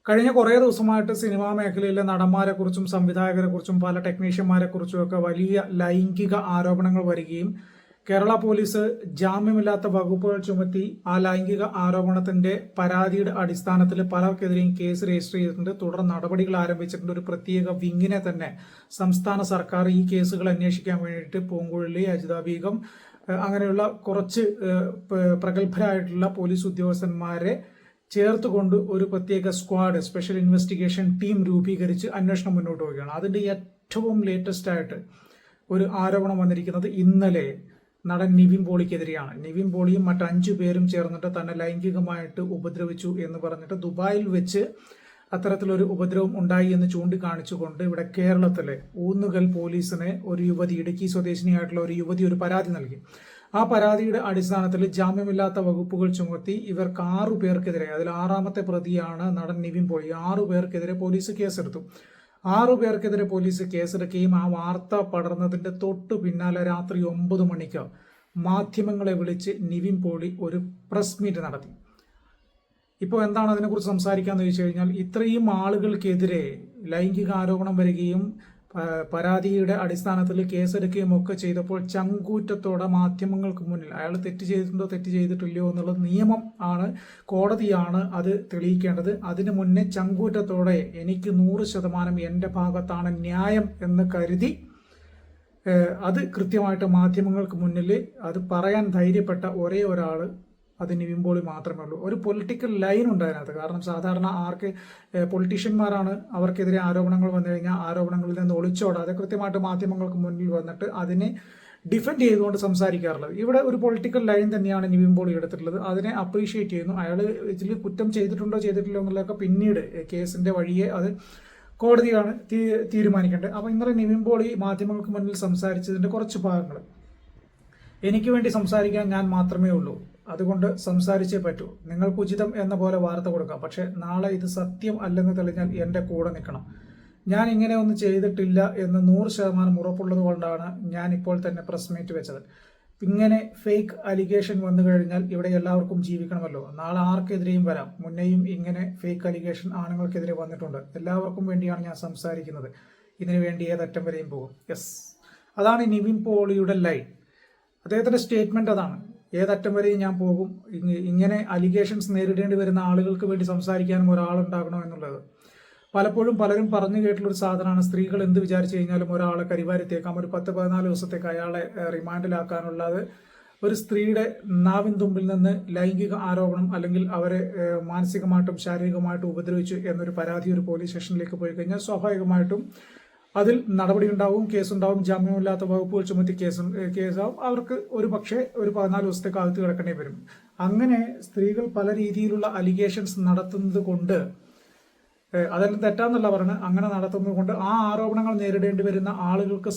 കഴിഞ്ഞ കുറേ ദിവസമായിട്ട് സിനിമാ മേഖലയിലെ നടന്മാരെക്കുറിച്ചും സംവിധായകരെക്കുറിച്ചും പല ടെക്നീഷ്യന്മാരെക്കുറിച്ചുമൊക്കെ വലിയ ലൈംഗിക ആരോപണങ്ങൾ വരികയും കേരള പോലീസ് ജാമ്യമില്ലാത്ത വകുപ്പുകൾ ചുമത്തി ആ ലൈംഗിക ആരോപണത്തിന്റെ പരാതിയുടെ അടിസ്ഥാനത്തിൽ പലർക്കെതിരെയും കേസ് രജിസ്റ്റർ ചെയ്തിട്ടുണ്ട്. തുടർ നടപടികൾ ആരംഭിച്ചിട്ടുണ്ട്. ഒരു പ്രത്യേക വിങ്ങിനെ തന്നെ സംസ്ഥാന സർക്കാർ ഈ കേസുകൾ അന്വേഷിക്കാൻ വേണ്ടിയിട്ട് പൂങ്കുഴലി, അജിത ബീഗം അങ്ങനെയുള്ള കുറച്ച് പ്രഗത്ഭരായിട്ടുള്ള പോലീസ് ഉദ്യോഗസ്ഥന്മാരെ ചേർത്തുകൊണ്ട് ഒരു പ്രത്യേക സ്ക്വാഡ്, സ്പെഷ്യൽ ഇൻവെസ്റ്റിഗേഷൻ ടീം രൂപീകരിച്ച് അന്വേഷണം മുന്നോട്ട് പോവുകയാണ്. അതിന്റെ ഏറ്റവും ലേറ്റസ്റ്റ് ആയിട്ട് ഒരു ആരോപണം വന്നിരിക്കുന്നത് ഇന്നലെ നടൻ നിവിൻ പോളിക്കെതിരെയാണ്. നിവിൻ പോളിയും മറ്റ് 5 പേരും ചേർന്നിട്ട് തന്നെ ലൈംഗികമായിട്ട് ഉപദ്രവിച്ചു എന്ന് പറഞ്ഞിട്ട് ദുബായിൽ വെച്ച് അത്തരത്തിലൊരു ഉപദ്രവം ഉണ്ടായി എന്ന് ചൂണ്ടിക്കാണിച്ചുകൊണ്ട് ഇവിടെ കേരളത്തിലെ ഊന്നുകൽ പോലീസിന് ഒരു യുവതി, ഇടുക്കി സ്വദേശിനിയായിട്ടുള്ള ഒരു യുവതി ഒരു പരാതി നൽകി. ആ പരാതിയുടെ അടിസ്ഥാനത്തിൽ ജാമ്യമില്ലാത്ത വകുപ്പുകൾ ചുമത്തി ഇവർക്ക് 6 പേർക്കെതിരെ, അതിൽ 6ാമത്തെ പ്രതിയാണ് നടൻ നിവിൻ പോളി, 6 പേർക്കെതിരെ പോലീസ് കേസെടുത്തു. 6 പേർക്കെതിരെ പോലീസ് കേസെടുക്കുകയും ആ വാർത്ത പടർന്നതിന്റെ തൊട്ടു പിന്നാലെ രാത്രി 9 മണിക്ക് മാധ്യമങ്ങളെ വിളിച്ച് നിവിൻ പോളി ഒരു പ്രസ് മീറ്റ് നടത്തി. ഇപ്പോൾ എന്താണ് അതിനെക്കുറിച്ച് സംസാരിക്കാന്ന് ചോദിച്ചു കഴിഞ്ഞാൽ, ഇത്രയും ആളുകൾക്കെതിരെ ലൈംഗിക ആരോപണം വരികയും പരാതിയുടെ അടിസ്ഥാനത്തിൽ കേസെടുക്കുകയും ഒക്കെ ചെയ്തപ്പോൾ ചങ്കൂറ്റത്തോടെ മാധ്യമങ്ങൾക്ക് മുന്നിൽ അയാൾ തെറ്റ് ചെയ്തിട്ടുണ്ടോ തെറ്റ് ചെയ്തിട്ടില്ലയോ എന്നുള്ള നിയമം ആണ്, കോടതിയാണ് അത് തെളിയിക്കേണ്ടത്. അതിനു മുന്നേ ചങ്കൂറ്റത്തോടെ എനിക്ക് 100% എൻ്റെ ഭാഗത്താണ് ന്യായം എന്ന് കരുതി അത് കൃത്യമായിട്ട് മാധ്യമങ്ങൾക്ക് മുന്നിൽ അത് പറയാൻ ധൈര്യപ്പെട്ട ഒരേ ഒരാൾ അത് നിവിൻ പോളി മാത്രമേ ഉള്ളൂ. ഒരു പൊളിറ്റിക്കൽ ലൈൻ ഉണ്ട് അതിനകത്ത്. കാരണം സാധാരണ പൊളിറ്റീഷ്യന്മാരാണ് അവർക്കെതിരെ ആരോപണങ്ങൾ വന്നു കഴിഞ്ഞാൽ ആരോപണങ്ങളിൽ നിന്ന് ഒളിച്ചോടാതെ കൃത്യമായിട്ട് മാധ്യമങ്ങൾക്ക് മുന്നിൽ വന്നിട്ട് അതിനെ ഡിഫെൻഡ് ചെയ്തുകൊണ്ട് സംസാരിക്കാറുള്ളത്. ഇവിടെ ഒരു പൊളിറ്റിക്കൽ ലൈൻ തന്നെയാണ് നിവിൻ പോളി എടുത്തിട്ടുള്ളത്. അതിനെ അപ്രീഷിയേറ്റ് ചെയ്യുന്നു. അയാൾ ഇതിൽ കുറ്റം ചെയ്തിട്ടുണ്ടോ ചെയ്തിട്ടില്ലോ എന്നുള്ളതൊക്കെ പിന്നീട് കേസിന്റെ വഴിയെ അത് കോടതിയാണ് തീരുമാനിക്കേണ്ടത്. അപ്പോൾ ഇന്നലെ നിവിൻ പോളി മാധ്യമങ്ങൾക്ക് മുന്നിൽ സംസാരിച്ചതിന്റെ കുറച്ച് ഭാഗങ്ങൾ, എനിക്ക് വേണ്ടി സംസാരിക്കാൻ ഞാൻ മാത്രമേ ഉള്ളൂ, അതുകൊണ്ട് സംസാരിച്ചേ പറ്റൂ, നിങ്ങൾക്ക് ഉചിതം എന്ന പോലെ വാർത്ത കൊടുക്കാം, പക്ഷെ നാളെ ഇത് സത്യം അല്ലെന്ന് തെളിഞ്ഞാൽ എൻ്റെ കൂടെ നിൽക്കണം. ഞാൻ ഇങ്ങനെ ഒന്നും ചെയ്തിട്ടില്ല എന്ന് 100% ഉറപ്പുള്ളത് കൊണ്ടാണ് ഞാൻ ഇപ്പോൾ തന്നെ പ്രസ് മീറ്റ് വെച്ചത്. ഇങ്ങനെ ഫേക്ക് അലിഗേഷൻ വന്നു കഴിഞ്ഞാൽ ഇവിടെ എല്ലാവർക്കും ജീവിക്കണമല്ലോ. നാളെ ആർക്കെതിരെയും വരാം. മുന്നേയും ഇങ്ങനെ ഫേക്ക് അലിഗേഷൻ ആണുങ്ങൾക്കെതിരെ വന്നിട്ടുണ്ട്. എല്ലാവർക്കും വേണ്ടിയാണ് ഞാൻ സംസാരിക്കുന്നത്. ഇതിനു വേണ്ടി ഏതറ്റം വരെയും പോകും. യെസ്, അതാണ് നിവിൻ പോളിയുടെ ലൈൻ. അദ്ദേഹത്തിന്റെ സ്റ്റേറ്റ്മെന്റ് അതാണ്. ഏതറ്റം വരെയും ഞാൻ പോകും. ഇങ്ങനെ അലിഗേഷൻസ് നേരിടേണ്ടി വരുന്ന ആളുകൾക്ക് വേണ്ടി സംസാരിക്കാനും ഒരാളുണ്ടാകണോ എന്നുള്ളത്. പലപ്പോഴും പലരും പറഞ്ഞു കേട്ടുള്ളൊരു സാധനമാണ്, സ്ത്രീകൾ എന്ത് വിചാരിച്ചു കഴിഞ്ഞാലും ഒരാളെ കരിവാരിത്തേക്കാം, ഒരു 10-14 ദിവസത്തേക്ക് അയാളെ റിമാൻഡിലാക്കാനുള്ളത്. ഒരു സ്ത്രീയുടെ നാവിൻ തുമ്പിൽ നിന്ന് ലൈംഗിക ആരോപണം അല്ലെങ്കിൽ അവരെ മാനസികമായിട്ടും ശാരീരികമായിട്ടും ഉപദ്രവിച്ചു എന്നൊരു പരാതി ഒരു പോലീസ് സ്റ്റേഷനിലേക്ക് പോയി കഴിഞ്ഞാൽ സ്വാഭാവികമായിട്ടും അതിൽ നടപടി ഉണ്ടാവും, കേസുണ്ടാവും, ജാമ്യമില്ലാത്ത വകുപ്പുകൾ ചുമത്തി കേസാവും. അവർക്ക് ഒരു പക്ഷേ ഒരു 14 ദിവസത്തേക്ക് അകത്ത് കിടക്കേണ്ടി വരും. അങ്ങനെ സ്ത്രീകൾ പല രീതിയിലുള്ള അലിഗേഷൻസ് നടത്തുന്നത് കൊണ്ട്, അതെല്ലാം തെറ്റാന്നല്ല പറഞ്ഞ്, അങ്ങനെ നടത്തുന്നത് കൊണ്ട് ആ ആരോപണങ്ങൾ നേരിടേണ്ടി വരുന്ന ആളുകൾക്ക്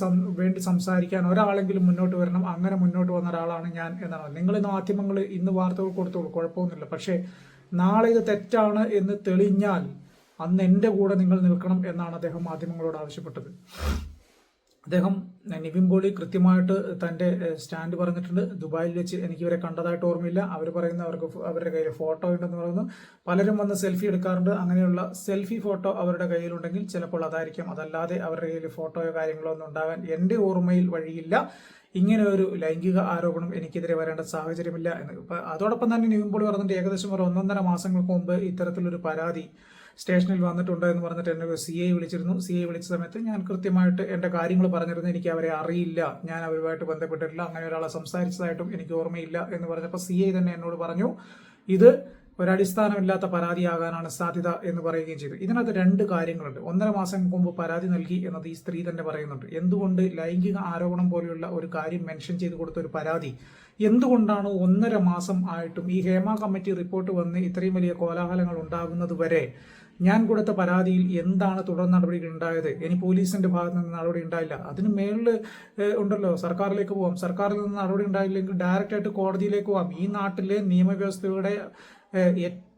വേണ്ടി സംസാരിക്കാൻ ഒരാളെങ്കിലും മുന്നോട്ട് വരണം. അങ്ങനെ മുന്നോട്ട് വന്ന ഒരാളാണ് ഞാൻ എന്നാണ്. നിങ്ങൾ മാധ്യമങ്ങൾ ഇന്ന് വാർത്തകൾ കൊടുത്തോളൂ, കുഴപ്പമൊന്നുമില്ല. പക്ഷേ നാളെ ഇത് തെറ്റാണ് എന്ന് തെളിഞ്ഞാൽ അന്ന് എൻ്റെ കൂടെ നിങ്ങൾ നിൽക്കണം എന്നാണ് അദ്ദേഹം മാധ്യമങ്ങളോട് ആവശ്യപ്പെട്ടത്. അദ്ദേഹം നിവിൻ പോളി കൃത്യമായിട്ട് തൻ്റെ സ്റ്റാൻഡ് പറഞ്ഞിട്ടുണ്ട്. ദുബായിൽ വെച്ച് എനിക്ക് ഇവരെ കണ്ടതായിട്ട് ഓർമ്മയില്ല. അവർ പറയുന്ന അവരുടെ കയ്യിൽ ഫോട്ടോ ഉണ്ടെന്ന് പറയുന്നു. പലരും വന്ന് സെൽഫി എടുക്കാറുണ്ട്. അങ്ങനെയുള്ള സെൽഫി ഫോട്ടോ അവരുടെ കയ്യിലുണ്ടെങ്കിൽ ചിലപ്പോൾ അതായിരിക്കും. അതല്ലാതെ അവരുടെ കയ്യിൽ ഫോട്ടോയോ കാര്യങ്ങളോ ഒന്നും ഉണ്ടാകാൻ എൻ്റെ ഓർമ്മയിൽ വഴിയില്ല. ഇങ്ങനെ ഒരു ലൈംഗിക ആരോപണം എനിക്കെതിരെ വരേണ്ട സാഹചര്യമില്ല എന്ന്. അതോടൊപ്പം തന്നെ നിവിൻ പോളി പറഞ്ഞിട്ട് ഏകദേശം ഒരു 1.5 മാസങ്ങൾക്ക് മുമ്പ് ഇത്തരത്തിലൊരു പരാതി സ്റ്റേഷനിൽ വന്നിട്ടുണ്ട് എന്ന് പറഞ്ഞിട്ട് എന്നെ CI വിളിച്ചിരുന്നു. CI വിളിച്ച സമയത്ത് ഞാൻ കൃത്യമായിട്ട് എൻ്റെ കാര്യങ്ങൾ പറഞ്ഞിരുന്നു. എനിക്ക് അവരെ അറിയില്ല, ഞാൻ അവരുമായിട്ട് ബന്ധപ്പെട്ടിട്ടില്ല, അങ്ങനെ ഒരാളെ സംസാരിച്ചതായിട്ടും എനിക്ക് ഓർമ്മയില്ല എന്ന് പറഞ്ഞപ്പോൾ CI തന്നെ എന്നോട് പറഞ്ഞു ഇത് ഒരടിസ്ഥാനമില്ലാത്ത പരാതിയാകാനാണ് സാധ്യത എന്ന് പറയുകയും ചെയ്തു. ഇതിനകത്ത് 2 കാര്യങ്ങളുണ്ട്. 1.5 മാസം മുമ്പ് പരാതി നൽകി എന്നത് ഈ സ്ത്രീ തന്നെ പറയുന്നുണ്ട്. എന്തുകൊണ്ട് ലൈംഗിക ആരോപണം പോലെയുള്ള ഒരു കാര്യം മെൻഷൻ ചെയ്ത് കൊടുത്ത ഒരു പരാതി എന്തുകൊണ്ടാണ് 1.5 മാസം ആയിട്ടും ഈ ഹേമ കമ്മിറ്റി റിപ്പോർട്ട് വന്ന് ഇത്രയും വലിയ കോലാഹലങ്ങൾ ഉണ്ടാകുന്നത് വരെ ഞാൻ കൊടുത്ത പരാതിയിൽ എന്താണ് തുടർ നടപടികൾ ഉണ്ടായത്? ഇനി പോലീസിന്റെ ഭാഗത്ത് നിന്ന് നടപടി ഉണ്ടായില്ല, അതിന് മേളിൽ ഉണ്ടല്ലോ സർക്കാരിലേക്ക് പോവാം. സർക്കാരിൽ നിന്ന് നടപടി ഉണ്ടായില്ലെങ്കിൽ ഡയറക്റ്റ് ആയിട്ട് കോടതിയിലേക്ക് പോവാം. ഈ നാട്ടിലെ നിയമവ്യവസ്ഥയുടെ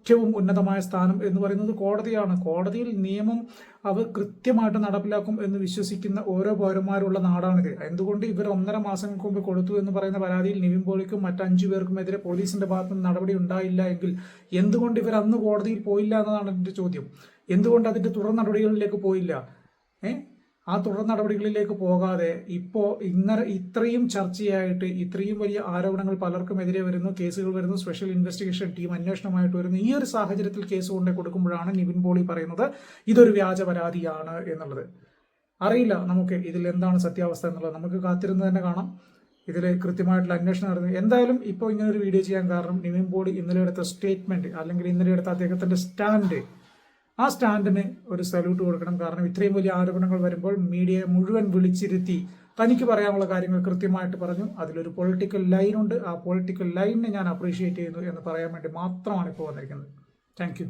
ഏറ്റവും ഉന്നതമായ സ്ഥാനം എന്ന് പറയുന്നത് കോടതിയാണ്. കോടതിയിൽ നിയമം അവർ കൃത്യമായിട്ട് നടപ്പിലാക്കും എന്ന് വിശ്വസിക്കുന്ന ഓരോ പൗരന്മാരുള്ള നാടാണിത്. എന്തുകൊണ്ട് ഇവർ 1.5 മാസങ്ങൾക്ക് മുമ്പ് കൊടുത്തു എന്ന് പറയുന്ന പരാതിയിൽ നിവിൻ പോളിക്കും മറ്റ് 5 പേർക്കുമെതിരെ പോലീസിന്റെ ഭാഗത്ത് നിന്ന് നടപടി ഉണ്ടായില്ല എങ്കിൽ എന്തുകൊണ്ട് ഇവർ അന്ന് കോടതിയിൽ പോയില്ല എന്നതാണ് എന്റെ ചോദ്യം. എന്തുകൊണ്ട് അതിന്റെ തുടർ നടപടികളിലേക്ക് പോയില്ല? ആ തുടർ നടപടികളിലേക്ക് പോകാതെ ഇപ്പോൾ ഇത്രയും ചർച്ചയായിട്ട് ഇത്രയും വലിയ ആരോപണങ്ങൾ പലർക്കുമെതിരെ വരുന്നു, കേസുകൾ വരുന്നു, സ്പെഷ്യൽ ഇൻവെസ്റ്റിഗേഷൻ ടീം അന്വേഷണമായിട്ട് വരുന്നു. ഈ ഒരു സാഹചര്യത്തിൽ കേസ് കൊണ്ടേ കൊടുക്കുമ്പോഴാണ് നിവിൻ പോളി പറയുന്നത് ഇതൊരു വ്യാജ പരാതിയാണ് എന്നുള്ളത്. അറിയില്ല നമുക്ക് ഇതിൽ എന്താണ് സത്യാവസ്ഥ എന്നുള്ളത്. നമുക്ക് കാത്തിരുന്ന് തന്നെ കാണാം. ഇതിൽ കൃത്യമായിട്ടുള്ള അന്വേഷണം നടന്നു. എന്തായാലും ഇപ്പോൾ ഇങ്ങനെ ഒരു വീഡിയോ ചെയ്യാൻ കാരണം നിവിൻ പോളി ഇന്നലെ എടുത്ത സ്റ്റേറ്റ്മെന്റ് അല്ലെങ്കിൽ ഇന്നലെ എടുത്ത അദ്ദേഹത്തിന്റെ സ്റ്റാൻഡ്, ആ സ്റ്റാൻഡിന് ഒരു സല്യൂട്ട് കൊടുക്കണം. കാരണം ഇത്രയും വലിയ ആരോപണങ്ങൾ വരുമ്പോൾ മീഡിയയെ മുഴുവൻ വിളിച്ചിരുത്തി തനിക്ക് പറയാനുള്ള കാര്യങ്ങൾ കൃത്യമായിട്ട് പറഞ്ഞു. അതിലൊരു പൊളിറ്റിക്കൽ ലൈനുണ്ട്. ആ പൊളിറ്റിക്കൽ ലൈനിനെ ഞാൻ അപ്രീഷിയേറ്റ് ചെയ്യുന്നു എന്ന് പറയാൻ വേണ്ടി മാത്രമാണ് ഇപ്പോൾ വന്നിരിക്കുന്നത്. താങ്ക്